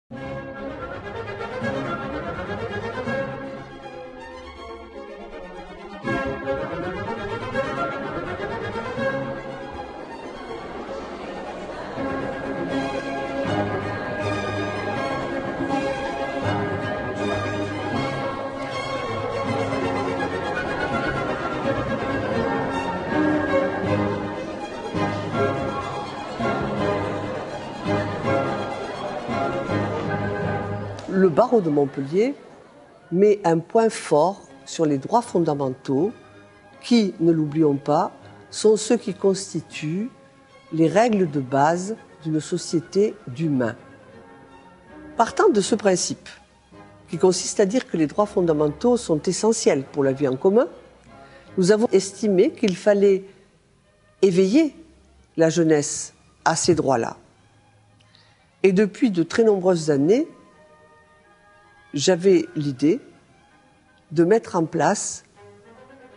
Le barreau de Montpellier met un point fort sur les droits fondamentaux qui, ne l'oublions pas, sont ceux qui constituent les règles de base d'une société d'humains. Partant de ce principe, qui consiste à dire que les droits fondamentaux sont essentiels pour la vie en commun, nous avons estimé qu'il fallait éveiller la jeunesse à ces droits-là. Et depuis de très nombreuses années, j'avais l'idée de mettre en place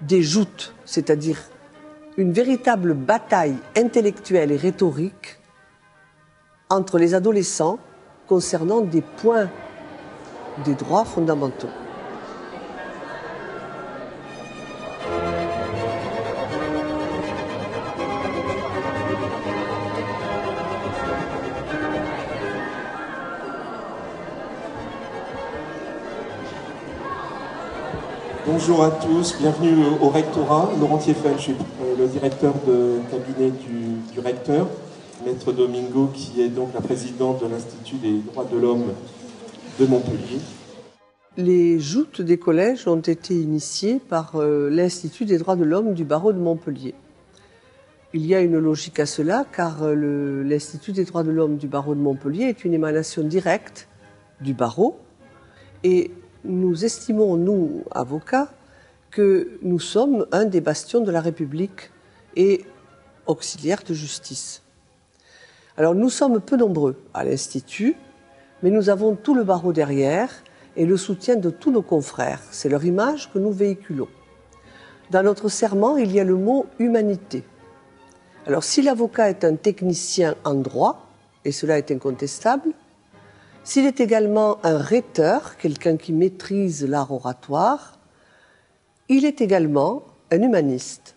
des joutes, c'est-à-dire une véritable bataille intellectuelle et rhétorique entre les adolescents concernant des points des droits fondamentaux. Bonjour à tous, bienvenue au rectorat. Laurent Thieffel, je suis le directeur de cabinet du recteur, Maître Domingo, qui est donc la présidente de l'Institut des droits de l'homme de Montpellier. Les joutes des collèges ont été initiées par l'Institut des droits de l'homme du barreau de Montpellier. Il y a une logique à cela, car l'Institut des droits de l'homme du barreau de Montpellier est une émanation directe du barreau, et nous estimons, nous, avocats, que nous sommes un des bastions de la République et auxiliaires de justice. Alors nous sommes peu nombreux à l'Institut, mais nous avons tout le barreau derrière et le soutien de tous nos confrères. C'est leur image que nous véhiculons. Dans notre serment, il y a le mot « humanité ». Alors si l'avocat est un technicien en droit, et cela est incontestable, s'il est également un rhéteur, quelqu'un qui maîtrise l'art oratoire, il est également un humaniste.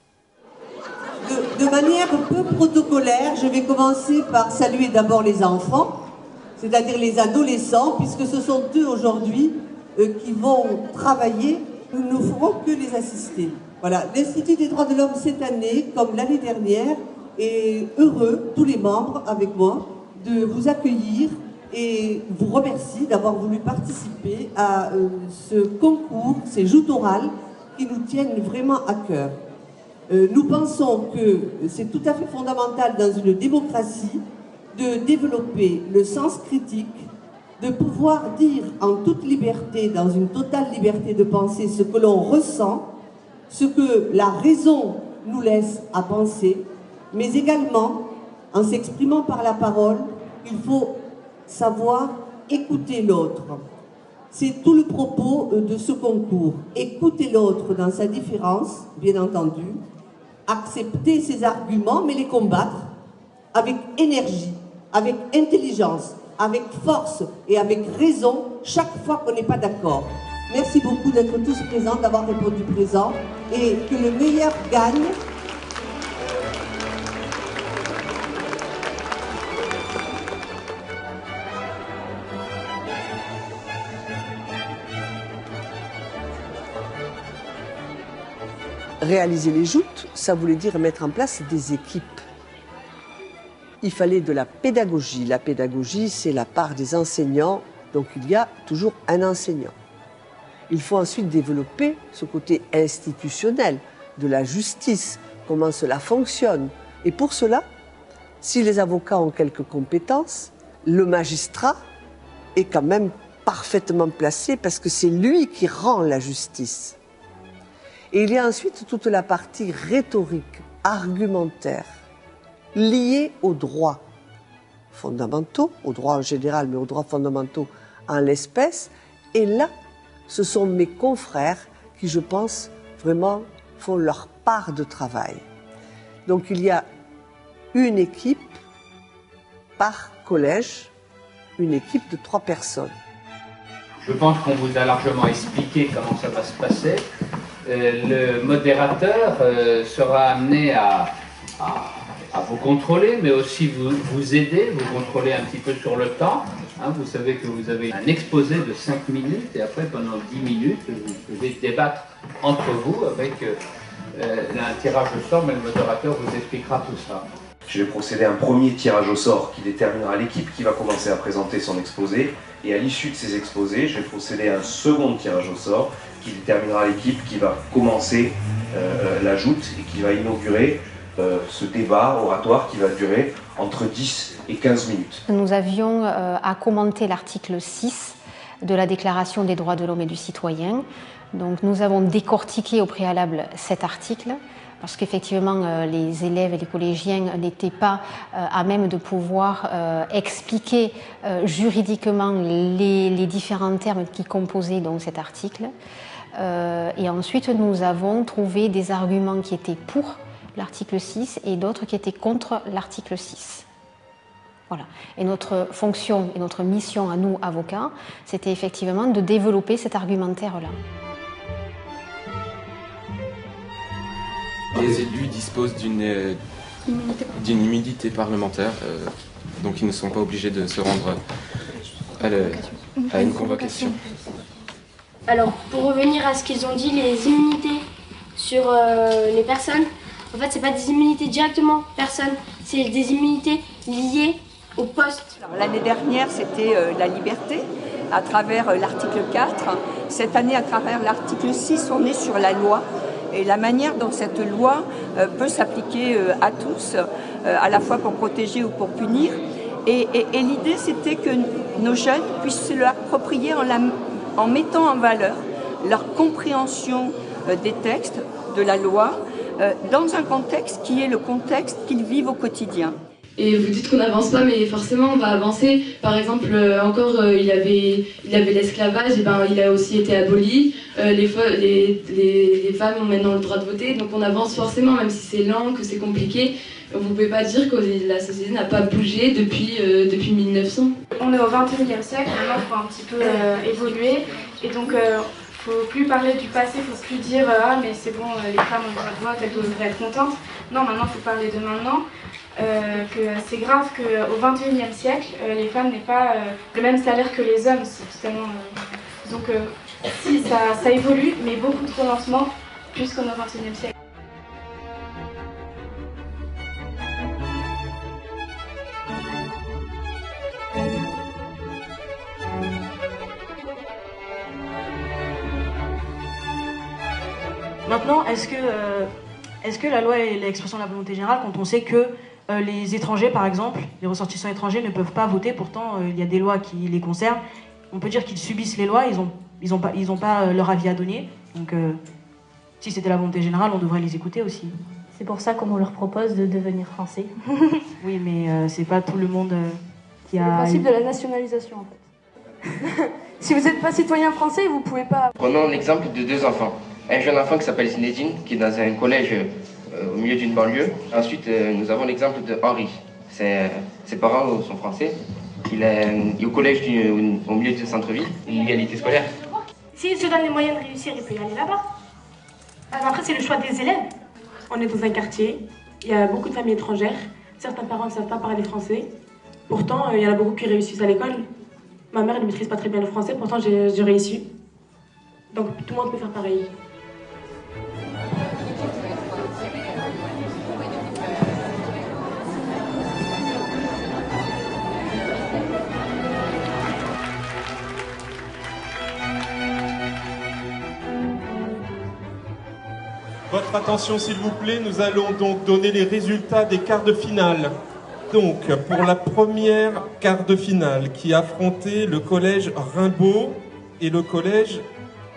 De manière peu protocolaire, je vais commencer par saluer d'abord les enfants, c'est-à-dire les adolescents, puisque ce sont eux aujourd'hui qui vont travailler. Nous ne ferons que les assister. Voilà, l'Institut des droits de l'homme cette année, comme l'année dernière, est heureux, tous les membres avec moi, de vous accueillir et vous remercie d'avoir voulu participer à ce concours, ces joutes orales qui nous tiennent vraiment à cœur. Nous pensons que c'est tout à fait fondamental dans une démocratie de développer le sens critique, de pouvoir dire en toute liberté, dans une totale liberté de penser ce que l'on ressent, ce que la raison nous laisse à penser, mais également, en s'exprimant par la parole, il faut savoir écouter l'autre. C'est tout le propos de ce concours. Écouter l'autre dans sa différence, bien entendu, accepter ses arguments, mais les combattre avec énergie, avec intelligence, avec force et avec raison, chaque fois qu'on n'est pas d'accord. Merci beaucoup d'être tous présents, d'avoir répondu présent, et que le meilleur gagne. Réaliser les joutes, ça voulait dire mettre en place des équipes. Il fallait de la pédagogie. La pédagogie, c'est la part des enseignants, donc il y a toujours un enseignant. Il faut ensuite développer ce côté institutionnel de la justice, comment cela fonctionne. Et pour cela, si les avocats ont quelques compétences, le magistrat est quand même parfaitement placé parce que c'est lui qui rend la justice. Et il y a ensuite toute la partie rhétorique, argumentaire, liée aux droits fondamentaux, aux droits en général, mais aux droits fondamentaux en l'espèce. Et là, ce sont mes confrères qui, je pense, vraiment font leur part de travail. Donc il y a une équipe par collège une équipe de 3 personnes. Je pense qu'on vous a largement expliqué comment ça va se passer. Le modérateur sera amené à vous contrôler, mais aussi vous aider, vous contrôler un petit peu sur le temps. Vous savez que vous avez un exposé de 5 minutes et après, pendant 10 minutes, vous pouvez débattre entre vous avec un tirage au sort, mais le modérateur vous expliquera tout ça. Je vais procéder à un premier tirage au sort qui déterminera l'équipe qui va commencer à présenter son exposé. Et à l'issue de ces exposés, je vais procéder à un second tirage au sort qui déterminera l'équipe qui va commencer la joute et qui va inaugurer ce débat oratoire qui va durer entre 10 et 15 minutes. Nous avions à commenter l'article 6 de la Déclaration des droits de l'homme et du citoyen. Donc nous avons décortiqué au préalable cet article, parce qu'effectivement les élèves et les collégiens n'étaient pas à même de pouvoir expliquer juridiquement les différents termes qui composaient donc cet article. Et ensuite nous avons trouvé des arguments qui étaient pour l'article 6 et d'autres qui étaient contre l'article 6. Voilà. Et notre fonction et notre mission à nous, avocats, c'était effectivement de développer cet argumentaire-là. Les élus disposent d'une immunité parlementaire, donc ils ne sont pas obligés de se rendre à une convocation. Alors, pour revenir à ce qu'ils ont dit, les immunités sur les personnes, en fait, c'est pas des immunités directement personnes, c'est des immunités liées au poste. L'année dernière, c'était la liberté à travers l'article 4. Cette année, à travers l'article 6, on est sur la loi. Et la manière dont cette loi peut s'appliquer à tous, à la fois pour protéger ou pour punir. Et l'idée, c'était que nos jeunes puissent se l'approprier en mettant en valeur leur compréhension des textes, de la loi, dans un contexte qui est le contexte qu'ils vivent au quotidien. Et vous dites qu'on n'avance pas, mais forcément on va avancer. Par exemple, il y avait l'esclavage, et ben il a aussi été aboli. Les femmes ont maintenant le droit de voter, donc on avance forcément, même si c'est lent, que c'est compliqué. Vous ne pouvez pas dire que la société n'a pas bougé depuis 1900. On est au XXIe siècle, maintenant il faut un petit peu évoluer, et donc faut plus parler du passé, faut plus dire ah mais c'est bon, les femmes ont le droit de vote, elles devraient être contentes. Non, maintenant il faut parler de maintenant. Que c'est grave qu'au XXIe siècle, les femmes n'aient pas le même salaire que les hommes. C'est totalement, donc si ça évolue, mais beaucoup trop lentement, plus qu'au XXIe siècle. Maintenant, est-ce que la loi est l'expression de la volonté générale quand on sait que les étrangers, par exemple, les ressortissants étrangers ne peuvent pas voter, pourtant il y a des lois qui les concernent. On peut dire qu'ils subissent les lois, ils ont pas leur avis à donner. Donc si c'était la volonté générale, on devrait les écouter aussi. C'est pour ça qu'on leur propose de devenir français. Oui, mais c'est pas tout le monde qui a... C'est le principe de la nationalisation en fait. Si vous n'êtes pas citoyen français, vous pouvez pas... Prenons l'exemple de 2 enfants. Un jeune enfant qui s'appelle Zinedine, qui est dans un collège au milieu d'une banlieue. Ensuite, nous avons l'exemple de Henri. Ses parents sont français. Il est au collège au milieu du centre-ville, une égalité scolaire. S'il se donne les moyens de réussir, il peut y aller là-bas. Après, c'est le choix des élèves. On est dans un quartier, il y a beaucoup de familles étrangères. Certains parents ne savent pas parler français. Pourtant, il y en a beaucoup qui réussissent à l'école. Ma mère ne maîtrise pas très bien le français, pourtant j'ai réussi. Donc tout le monde peut faire pareil. Votre attention s'il vous plaît, nous allons donc donner les résultats des quarts de finale. Donc, pour la première quart de finale qui affrontait le collège Rimbaud et le collège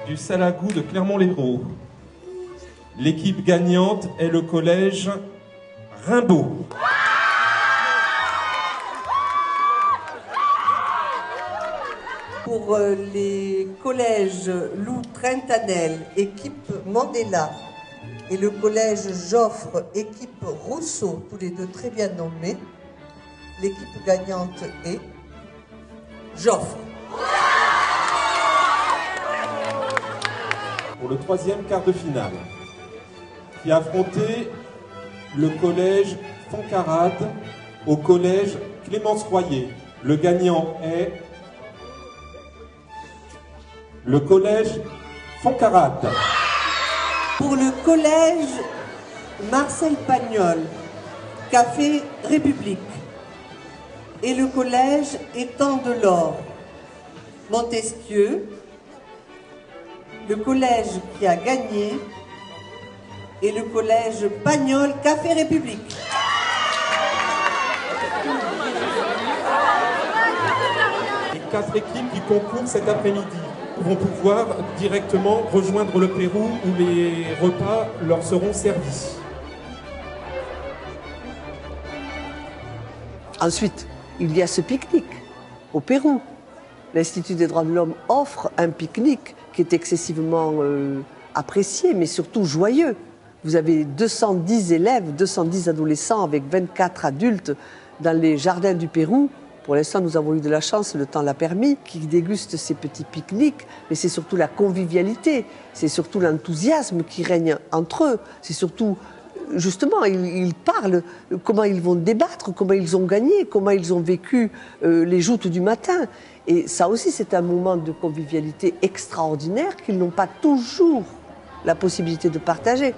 du Salagou de Clermont-Lérault. L'équipe gagnante est le collège Rimbaud. Pour les collèges Lou Trintanel, équipe Mandela, et le collège Joffre, équipe Rousseau, tous les deux très bien nommés, l'équipe gagnante est Joffre. Pour le troisième quart de finale, qui a affronté le collège Foncarade au collège Clémence Royer. Le gagnant est le collège Foncarade. Pour le collège Marcel Pagnol, Café République. Et le collège Étang de l'Or, Montesquieu. Le collège qui a gagné est le collège Pagnol, Café République. Les 4 équipes qui concourent cet après-midi vont pouvoir directement rejoindre le Pérou où les repas leur seront servis. Ensuite, il y a ce pique-nique au Pérou. L'Institut des droits de l'homme offre un pique-nique qui est excessivement apprécié, mais surtout joyeux. Vous avez 210 élèves, 210 adolescents avec 24 adultes dans les jardins du Pérou. Pour l'instant, nous avons eu de la chance, le temps l'a permis, qui dégustent ces petits pique-niques, mais c'est surtout la convivialité, c'est surtout l'enthousiasme qui règne entre eux, c'est surtout, justement, ils parlent, comment ils vont débattre, comment ils ont gagné, comment ils ont vécu les joutes du matin. Et ça aussi, c'est un moment de convivialité extraordinaire qu'ils n'ont pas toujours la possibilité de partager.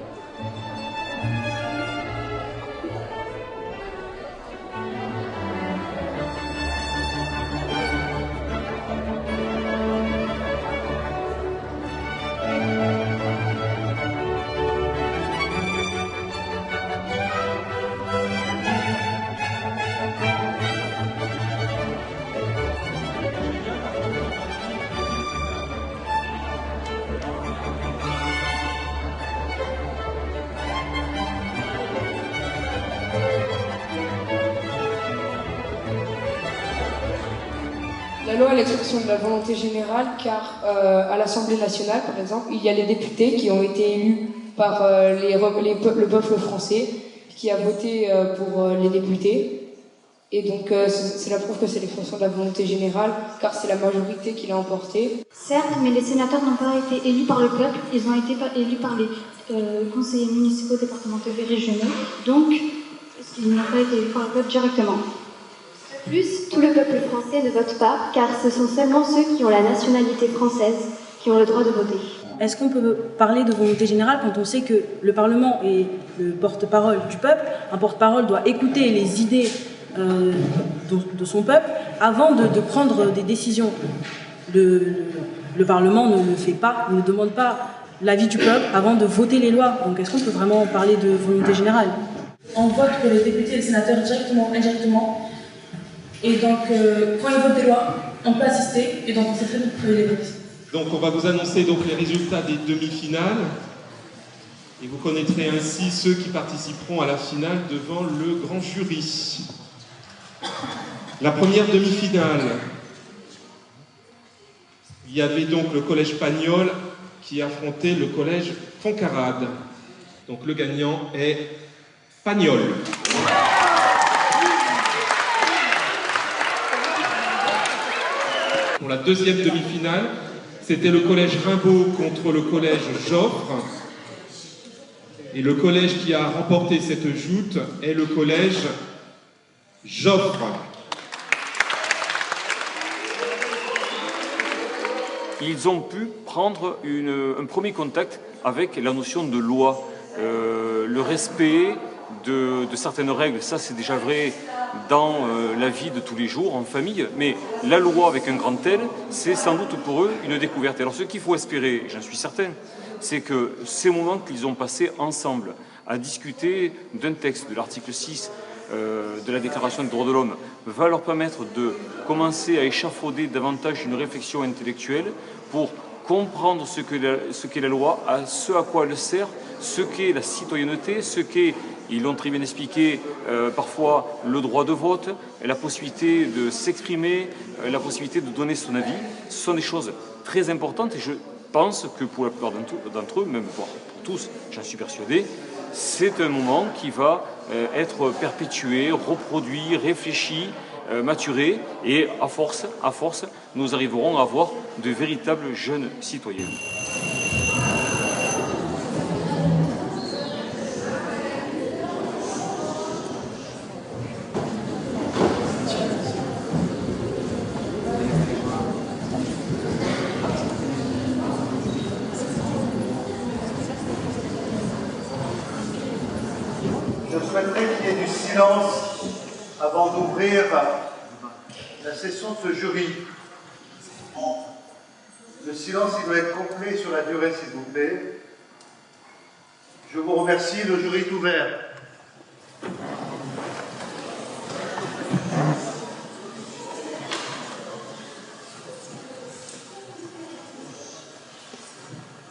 La loi est l'expression de la volonté générale, car à l'Assemblée nationale, par exemple, il y a les députés qui ont été élus par le peuple français, qui a voté pour les députés. Et donc cela prouve que c'est l'expression de la volonté générale, car c'est la majorité qui l'a emporté. Certes, mais les sénateurs n'ont pas été élus par le peuple, ils ont été élus par les conseillers municipaux, départementaux et régionaux, donc ils n'ont pas été élus par le peuple directement. De plus, tout le peuple français ne vote pas, car ce sont seulement ceux qui ont la nationalité française qui ont le droit de voter. Est-ce qu'on peut parler de volonté générale quand on sait que le Parlement est le porte-parole du peuple? Un porte-parole doit écouter les idées de son peuple avant de prendre des décisions. Le Parlement ne le fait pas, ne demande pas l'avis du peuple avant de voter les lois. Donc est-ce qu'on peut vraiment parler de volonté générale? On vote pour les députés et les sénateurs directement, indirectement. Et donc, quand ils votent des lois, on peut assister, et donc on sait très vite que les votes. Donc on va vous annoncer donc les résultats des demi-finales, et vous connaîtrez ainsi ceux qui participeront à la finale devant le grand jury. La première demi-finale, il y avait donc le collège Pagnol qui affrontait le collège Foncarade. Donc le gagnant est Pagnol. Pour la deuxième demi-finale, c'était le collège Rimbaud contre le collège Joffre. Et le collège qui a remporté cette joute est le collège Joffre. Ils ont pu prendre un premier contact avec la notion de loi, le respect de certaines règles. Ça, c'est déjà vrai dans la vie de tous les jours, en famille, mais la loi avec un grand L, c'est sans doute pour eux une découverte. Alors ce qu'il faut espérer, j'en suis certain, c'est que ces moments qu'ils ont passés ensemble à discuter d'un texte, de l'article 6 de la Déclaration des droits de l'homme, va leur permettre de commencer à échafauder davantage une réflexion intellectuelle pour comprendre ce qu'est la loi, ce à quoi elle sert, ce qu'est la citoyenneté, ce qu'est, ils l'ont très bien expliqué, parfois le droit de vote, la possibilité de s'exprimer, la possibilité de donner son avis. Ce sont des choses très importantes et je pense que pour la plupart d'entre eux, même pour tous, j'en suis persuadé, c'est un moment qui va être perpétué, reproduit, réfléchi maturer et à force, nous arriverons à avoir de véritables jeunes citoyens. Je souhaiterais qu'il y ait du silence avant d'ouvrir la session de ce jury. Le silence, il doit être complet sur la durée, s'il vous plaît. Je vous remercie, le jury est ouvert.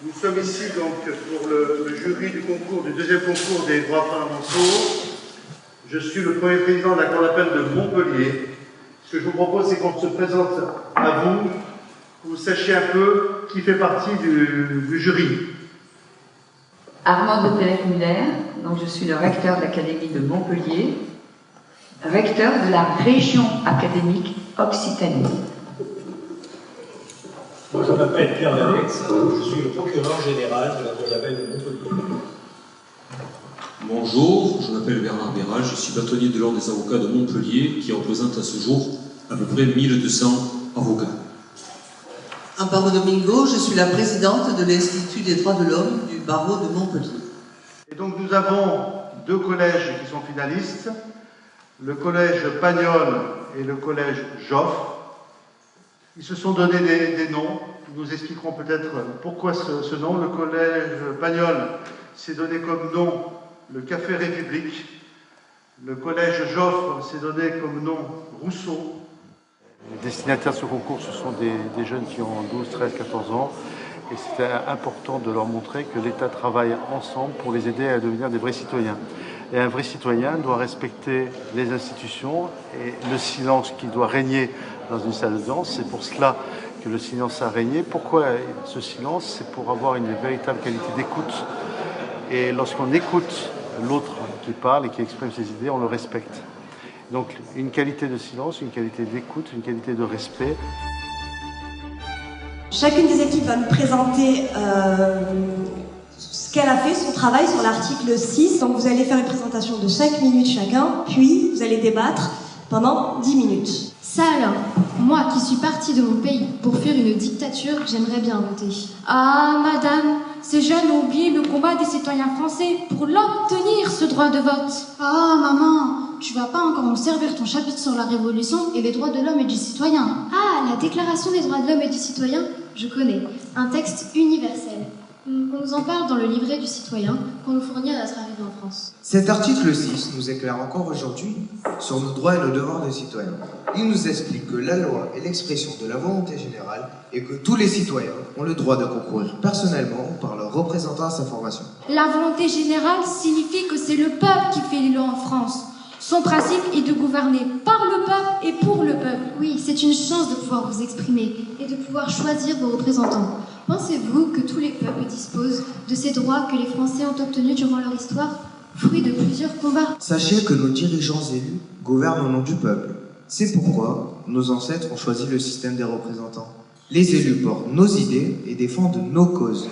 Nous sommes ici donc pour le jury du deuxième concours des droits fondamentaux. Je suis le premier président de la Cour d'appel de Montpellier. Ce que je vous propose, c'est qu'on se présente à vous, que vous sachiez un peu qui fait partie du jury. Armand de Pellec-Muller, donc je suis le recteur de l'Académie de Montpellier, recteur de la région académique Occitanie. Moi, je m'appelle Pierre Alex, je suis le procureur général de la Cour d'appel de Montpellier. Bonjour, je m'appelle Bernard Béral, je suis bâtonnier de l'Ordre des avocats de Montpellier qui représente à ce jour à peu près 1200 avocats. Amparo Domingo, je suis la présidente de l'Institut des droits de l'homme du barreau de Montpellier. Et donc nous avons deux collèges qui sont finalistes, le collège Pagnol et le collège Joffre. Ils se sont donné des noms, ils nous expliqueront peut-être pourquoi ce nom. Le collège Pagnol s'est donné comme nom le Café République. Le collège Joffre s'est donné comme nom Rousseau. Les destinataires de ce concours, ce sont des jeunes qui ont 12, 13, 14 ans. Et c'était important de leur montrer que l'État travaille ensemble pour les aider à devenir des vrais citoyens. Et un vrai citoyen doit respecter les institutions et le silence qui doit régner dans une salle de danse. C'est pour cela que le silence a régné. Pourquoi ce silence? C'est pour avoir une véritable qualité d'écoute. Et lorsqu'on écoute l'autre qui parle et qui exprime ses idées, on le respecte. Donc une qualité de silence, une qualité d'écoute, une qualité de respect. Chacune des équipes va nous présenter ce qu'elle a fait, son travail sur l'article 6. Donc vous allez faire une présentation de 5 minutes chacun, puis vous allez débattre pendant 10 minutes. Ça alors, moi qui suis partie de mon pays pour fuir une dictature, j'aimerais bien voter. Ah madame, ces jeunes ont oublié le combat des citoyens français pour l'obtenir, ce droit de vote. Ah maman, tu vas pas encore nous servir ton chapitre sur la Révolution et les droits de l'homme et du citoyen. Ah, la Déclaration des droits de l'homme et du citoyen, je connais. Un texte universel. On nous en parle dans le livret du citoyen qu'on nous fournit à notre arrivée en France. Cet article 6 nous éclaire encore aujourd'hui sur nos droits et nos devoirs de citoyens. Il nous explique que la loi est l'expression de la volonté générale et que tous les citoyens ont le droit de concourir personnellement ou par leurs représentants à sa formation. La volonté générale signifie que c'est le peuple qui fait les lois en France. Son principe est de gouverner par le peuple et pour le peuple. Oui, c'est une chance de pouvoir vous exprimer et de pouvoir choisir vos représentants. Pensez-vous que tous les peuples disposent de ces droits que les Français ont obtenus durant leur histoire, fruit de plusieurs combats? Sachez que nos dirigeants élus gouvernent au nom du peuple. C'est pourquoi nos ancêtres ont choisi le système des représentants. Les élus portent nos idées et défendent nos causes.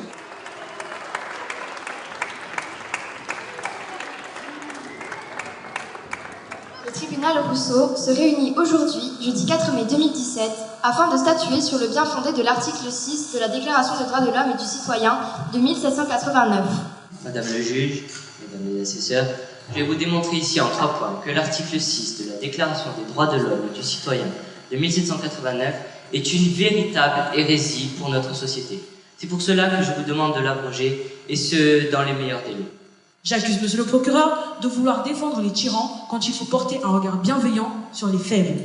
Le tribunal Rousseau se réunit aujourd'hui, jeudi 4 mai 2017, afin de statuer sur le bien fondé de l'article 6 de la Déclaration des droits de l'homme et du citoyen de 1789. Madame le juge, mesdames les assesseurs, je vais vous démontrer ici en 3 points que l'article 6 de la Déclaration des droits de l'homme et du citoyen de 1789 est une véritable hérésie pour notre société. C'est pour cela que je vous demande de l'abroger, et ce, dans les meilleurs délais. J'accuse monsieur le procureur de vouloir défendre les tyrans quand il faut porter un regard bienveillant sur les faibles.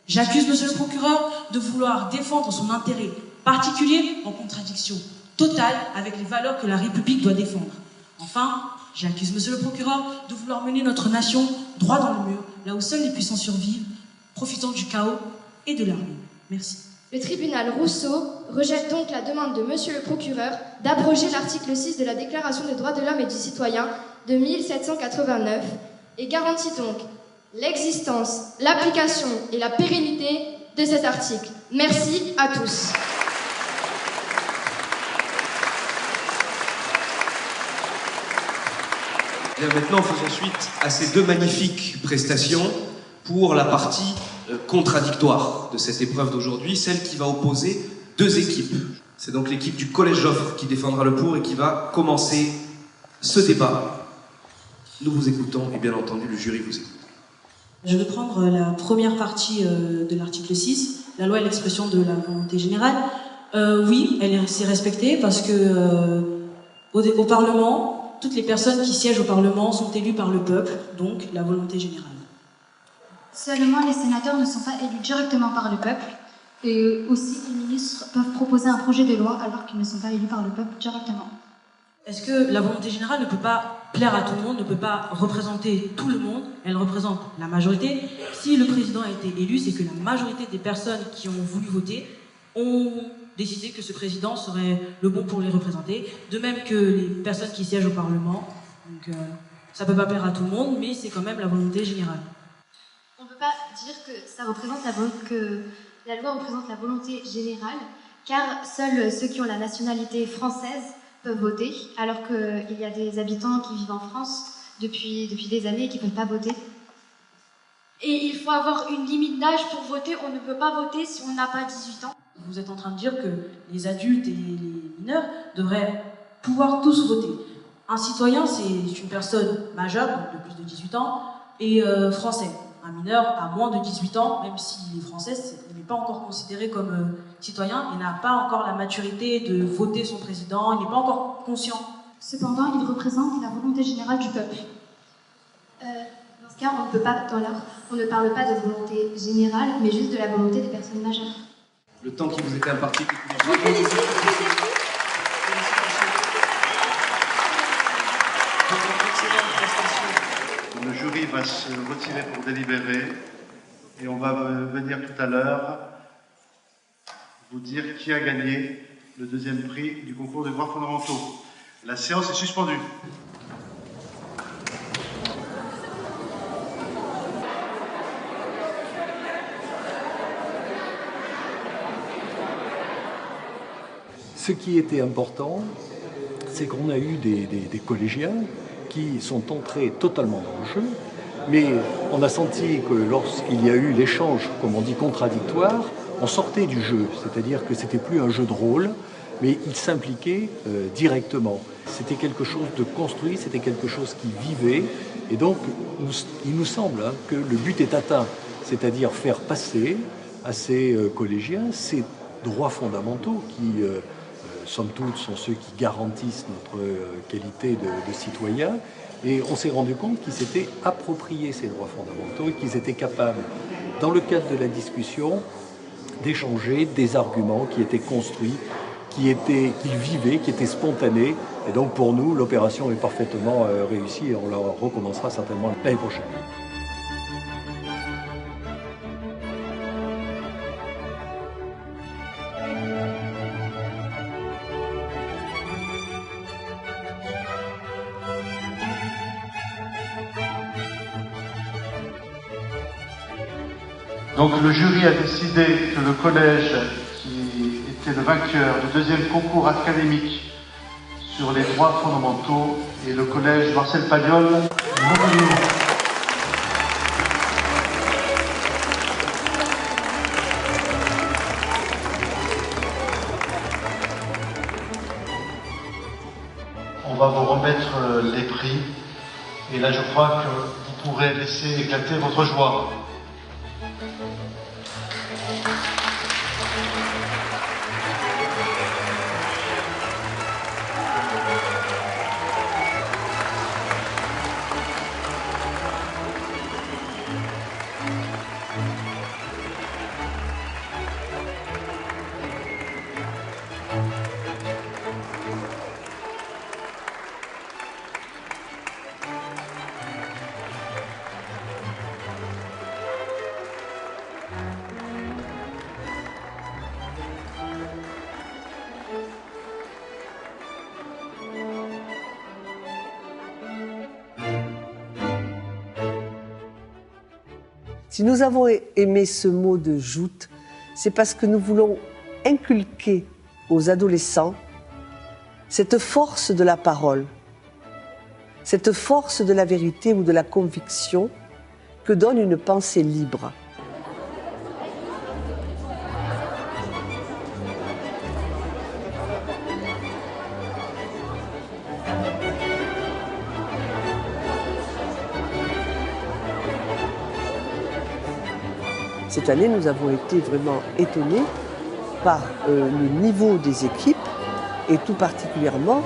J'accuse monsieur le procureur de vouloir défendre son intérêt particulier en contradiction totale avec les valeurs que la République doit défendre. Enfin, j'accuse monsieur le procureur de vouloir mener notre nation droit dans le mur, là où seuls les puissants survivent, profitant du chaos et de leur ruine. Merci. Le tribunal Rousseau rejette donc la demande de monsieur le procureur d'abroger l'article 6 de la Déclaration des droits de l'homme et du citoyen de 1789 et garantit donc l'existence, l'application et la pérennité de cet article. Merci à tous. Bien, maintenant, faisons suite à ces deux magnifiques prestations pour la partie contradictoire de cette épreuve d'aujourd'hui, celle qui va opposer deux équipes. C'est donc l'équipe du Collège Joffre qui défendra le pour et qui va commencer ce débat. Nous vous écoutons et bien entendu le jury vous écoute. Je vais prendre la première partie de l'article 6, la loi est l'expression de la volonté générale. Oui, elle s'est respectée parce que au Parlement, toutes les personnes qui siègent au Parlement sont élues par le peuple, donc la volonté générale. Seulement, les sénateurs ne sont pas élus directement par le peuple, et aussi les ministres peuvent proposer un projet de loi alors qu'ils ne sont pas élus par le peuple directement. Est-ce que la volonté générale ne peut pas plaire à tout le monde, ne peut pas représenter tout le monde? Elle représente la majorité. Si le président a été élu, c'est que la majorité des personnes qui ont voulu voter ont décidé que ce président serait le bon pour les représenter, de même que les personnes qui siègent au Parlement. Donc ça peut pas plaire à tout le monde, mais c'est quand même la volonté générale. On ne peut pas dire que la loi représente la volonté générale, car seuls ceux qui ont la nationalité française peuvent voter, alors qu'il y a des habitants qui vivent en France depuis des années et qui ne peuvent pas voter. Et il faut avoir une limite d'âge pour voter. On ne peut pas voter si on n'a pas 18 ans. Vous êtes en train de dire que les adultes et les mineurs devraient pouvoir tous voter. Un citoyen, c'est une personne majeure, de plus de 18 ans, et français. Un mineur à moins de 18 ans, même s'il est français, il n'est pas encore considéré comme citoyen, il n'a pas encore la maturité de voter son président, il n'est pas encore conscient. Cependant, il représente la volonté générale du peuple. Dans ce cas, on ne parle pas de volonté générale, mais juste de la volonté des personnes majeures. Le temps qui vous était imparti. Le jury va se retirer pour délibérer et on va venir tout à l'heure vous dire qui a gagné le deuxième prix du concours des droits fondamentaux. La séance est suspendue. Ce qui était important, c'est qu'on a eu des collégiens qui sont entrés totalement dans le jeu, mais on a senti que lorsqu'il y a eu l'échange, comme on dit, contradictoire, on sortait du jeu, c'est-à-dire que c'était plus un jeu de rôle, mais ils s'impliquaient directement. C'était quelque chose de construit, c'était quelque chose qui vivait, et donc il nous semble que le but est atteint, c'est-à-dire faire passer à ces collégiens ces droits fondamentaux qui, somme toute, sont ceux qui garantissent notre qualité de citoyen. Et on s'est rendu compte qu'ils s'étaient appropriés ces droits fondamentaux et qu'ils étaient capables, dans le cadre de la discussion, d'échanger des arguments qui étaient construits, qu'ils vivaient, qui étaient spontanés. Et donc pour nous, l'opération est parfaitement réussie et on la recommencera certainement l'année prochaine. Donc le jury a décidé que le collège qui était le vainqueur du deuxième concours académique sur les droits fondamentaux est le collège Marcel Pagnol de Montpellier. On va vous remettre les prix et là je crois que vous pourrez laisser éclater votre joie. Si nous avons aimé ce mot de joute, c'est parce que nous voulons inculquer aux adolescents cette force de la parole, cette force de la vérité ou de la conviction que donne une pensée libre. Cette année, nous avons été vraiment étonnés par le niveau des équipes et tout particulièrement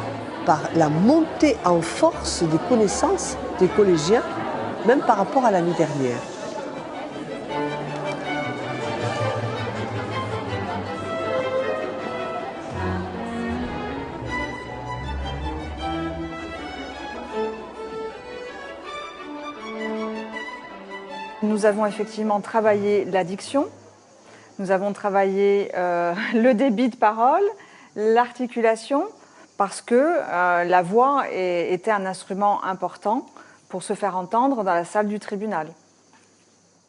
par la montée en force des connaissances des collégiens, même par rapport à l'année dernière. Nous avons effectivement travaillé la diction, nous avons travaillé le débit de parole, l'articulation, parce que la voix était un instrument important pour se faire entendre dans la salle du tribunal.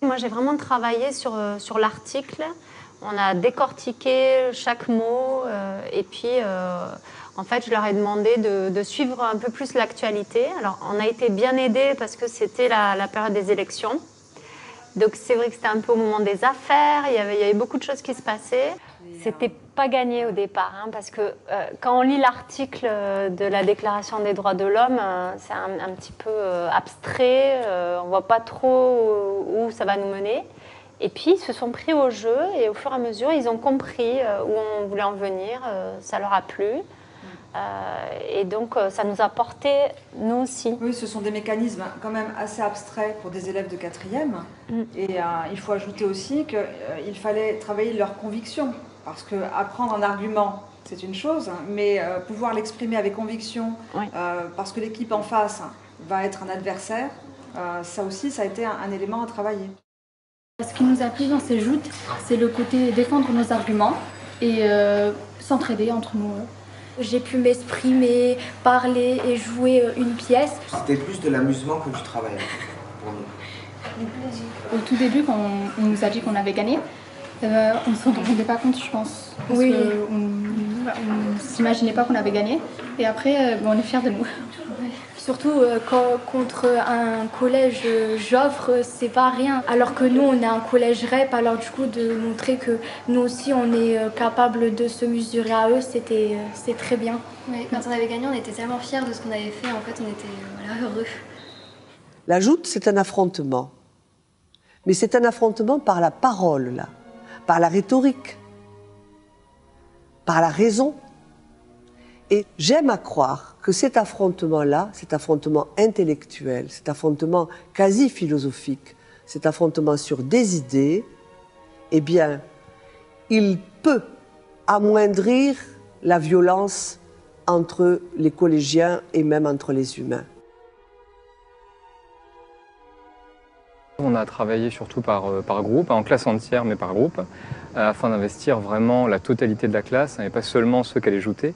Moi, j'ai vraiment travaillé sur l'article. On a décortiqué chaque mot et puis, en fait, je leur ai demandé de suivre un peu plus l'actualité. Alors, on a été bien aidés parce que c'était la période des élections. Donc c'est vrai que c'était un peu au moment des affaires, il y avait beaucoup de choses qui se passaient. C'était pas gagné au départ, hein, parce que quand on lit l'article de la Déclaration des droits de l'homme, c'est un petit peu abstrait, on voit pas trop où ça va nous mener. Et puis ils se sont pris au jeu et au fur et à mesure, ils ont compris où on voulait en venir, ça leur a plu. Et donc ça nous a porté, nous aussi. Oui, ce sont des mécanismes quand même assez abstraits pour des élèves de 4e. Et il faut ajouter aussi qu'il fallait travailler leur conviction. Parce qu'apprendre un argument, c'est une chose, mais pouvoir l'exprimer avec conviction, parce que l'équipe en face va être un adversaire, ça aussi, ça a été un élément à travailler. Ce qui nous a plu dans ces joutes, c'est le côté défendre nos arguments et s'entraider entre nous. J'ai pu m'exprimer, parler et jouer une pièce. C'était plus de l'amusement que du travail pour nous. Au tout début, quand on nous a dit qu'on avait gagné, on ne s'en rendait pas compte, je pense. Parce oui. qu'on ne s'imaginait pas qu'on avait gagné. Et après, on est fiers de nous. Surtout contre un collège Joffre, c'est pas rien. Alors que nous, on est un collège REP, alors du coup, de montrer que nous aussi, on est capable de se mesurer à eux, c'est très bien. Oui, quand on avait gagné, on était tellement fiers de ce qu'on avait fait, en fait, on était heureux. La joute, c'est un affrontement. Mais c'est un affrontement par la parole, là, par la rhétorique, par la raison. Et j'aime à croire que cet affrontement-là, cet affrontement intellectuel, cet affrontement quasi philosophique, cet affrontement sur des idées, eh bien, il peut amoindrir la violence entre les collégiens et même entre les humains. On a travaillé surtout par groupe, en classe entière, mais par groupe, afin d'investir vraiment la totalité de la classe, et pas seulement ceux qu'elle est joutée.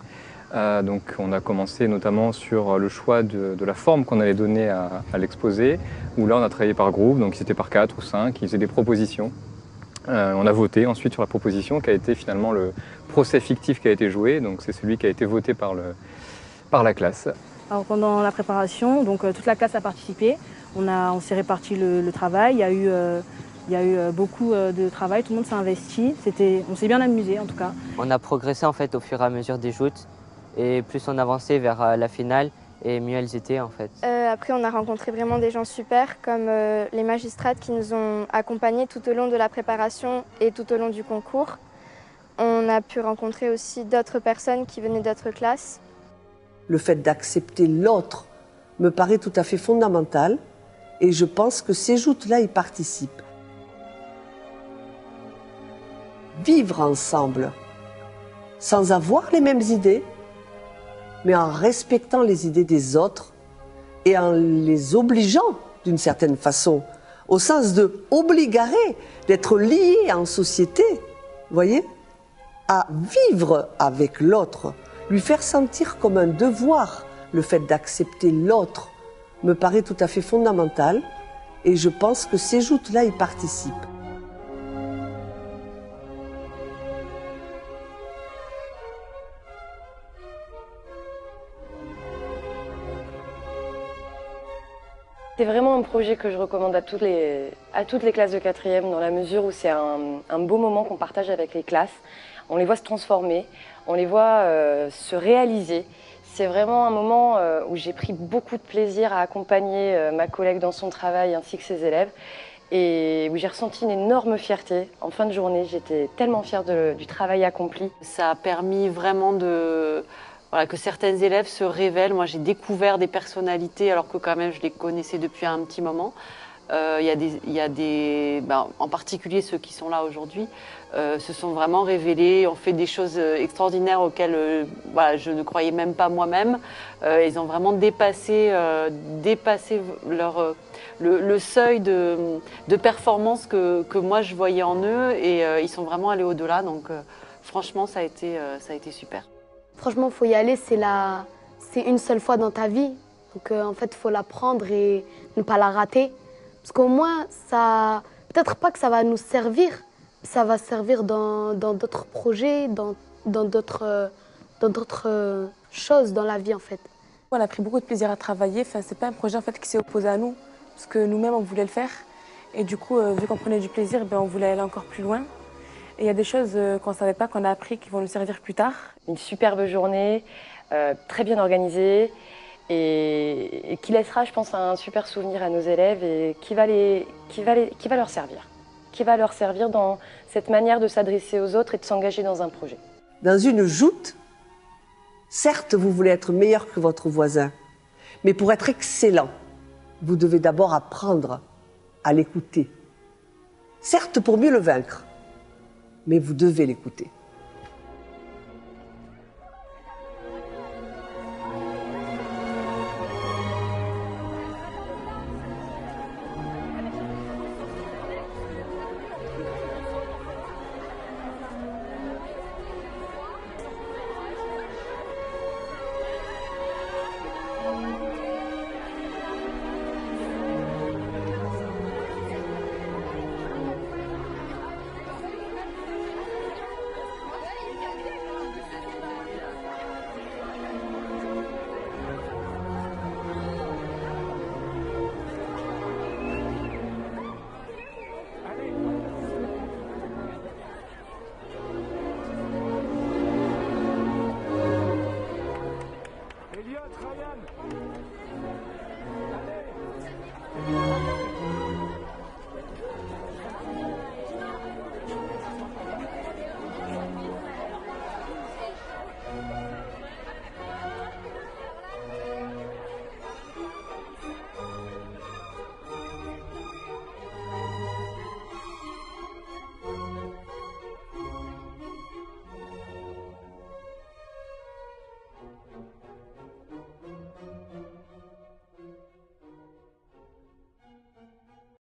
Donc on a commencé notamment sur le choix de la forme qu'on allait donner à l'exposé, où là on a travaillé par groupe, donc c'était par 4 ou 5, ils faisaient des propositions. On a voté ensuite sur la proposition qui a été finalement le procès fictif qui a été joué, donc c'est celui qui a été voté par la classe. Alors pendant la préparation, donc toute la classe a participé, on s'est réparti le travail, il y a eu beaucoup de travail, tout le monde s'est investi, on s'est bien amusé en tout cas. On a progressé en fait au fur et à mesure des joutes. Et plus on avançait vers la finale, et mieux elles étaient en fait. Après on a rencontré vraiment des gens super, comme les magistrates qui nous ont accompagnés tout au long de la préparation et tout au long du concours. On a pu rencontrer aussi d'autres personnes qui venaient d'autres classes. Le fait d'accepter l'autre me paraît tout à fait fondamental et je pense que ces joutes-là y participent. Vivre ensemble, sans avoir les mêmes idées, mais en respectant les idées des autres et en les obligeant d'une certaine façon, au sens de obligarer, d'être liés en société, voyez, à vivre avec l'autre, lui faire sentir comme un devoir. Le fait d'accepter l'autre me paraît tout à fait fondamental Et je pense que ces joutes-là y participent. C'est vraiment un projet que je recommande à toutes les classes de 4e, dans la mesure où c'est un beau moment qu'on partage avec les classes. On les voit se transformer, on les voit se réaliser. C'est vraiment un moment où j'ai pris beaucoup de plaisir à accompagner ma collègue dans son travail ainsi que ses élèves et où j'ai ressenti une énorme fierté. En fin de journée, j'étais tellement fière du travail accompli. Ça a permis vraiment que certains élèves se révèlent. Moi, j'ai découvert des personnalités alors que quand même je les connaissais depuis un petit moment. En particulier ceux qui sont là aujourd'hui, se sont vraiment révélés, ont fait des choses extraordinaires auxquelles je ne croyais même pas moi-même. Ils ont vraiment dépassé le seuil de performance que moi je voyais en eux et ils sont vraiment allés au-delà. Donc franchement, ça a été super. Franchement, il faut y aller, c'est une seule fois dans ta vie. Donc en fait, il faut la prendre et ne pas la rater. Parce qu'au moins, peut-être pas que ça va nous servir, ça va servir dans d'autres projets, dans d'autres choses dans la vie en fait. On a pris beaucoup de plaisir à travailler, c'est pas un projet en fait qui s'est opposé à nous, parce que nous-mêmes on voulait le faire. Et du coup, vu qu'on prenait du plaisir, on voulait aller encore plus loin. Et il y a des choses qu'on ne savait pas, qu'on a appris, qui vont nous servir plus tard. Une superbe journée, très bien organisée, et qui laissera, je pense, un super souvenir à nos élèves et qui va leur servir dans cette manière de s'adresser aux autres et de s'engager dans un projet. Dans une joute, certes, vous voulez être meilleur que votre voisin, mais pour être excellent, vous devez d'abord apprendre à l'écouter. Certes, pour mieux le vaincre, mais vous devez l'écouter.